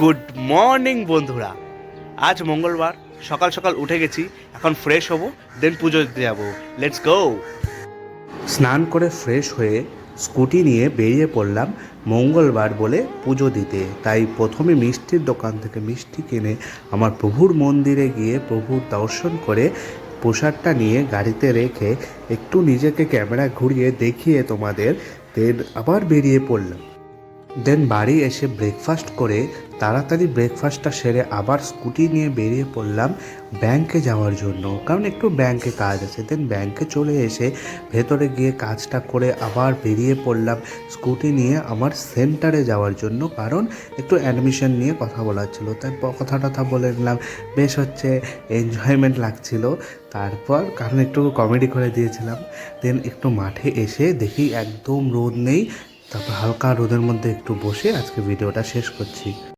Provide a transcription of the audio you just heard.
Good morning বন্ধুরা। আজ মঙ্গলবার, সকাল সকাল উঠে গেছি। এখন ফ্রেশ হব, দেন পুজো দিতে যাবো। Let's go. স্নান করে ফ্রেশ হয়ে স্কুটি নিয়ে বেরিয়ে পড়লাম মঙ্গলবার বলে পুজো দিতে। তাই প্রথমে মিষ্টির দোকান থেকে মিষ্টি কিনে আমার প্রভুর মন্দিরে গিয়ে প্রভুর দর্শন করে প্রসাদটা নিয়ে গাড়িতে রেখে একটু নিজেকে ক্যামেরা ঘুরিয়ে দেখিয়ে তোমাদের, দেন আবার বেরিয়ে পড়লাম। দেন বাড়ি এসে ব্রেকফাস্ট করে তাড়াতাড়ি ব্রেকফাস্টটা সেরে আবার স্কুটি নিয়ে বেরিয়ে পড়লাম ব্যাংকে যাওয়ার জন্য, কারণ একটু ব্যাংকে কাজ আছে। দেন ব্যাংকে চলে এসে ভেতরে গিয়ে কাজটা করে আবার বেরিয়ে পড়লাম স্কুটি নিয়ে আমার সেন্টারে যাওয়ার জন্য, কারণ একটু অ্যাডমিশন নিয়ে কথা বলার ছিল। তাই কথা বলে নিলাম, বেশ হচ্ছে এনজয়মেন্ট লাগছিল। তারপর কারণ একটু কমেডি করে দিয়েছিলাম। দেন একটু মাঠে এসে দেখি একদম রোদ নেই, তারপর হালকা রোদের মধ্যে একটু বসে আজকে ভিডিওটা শেষ করছি।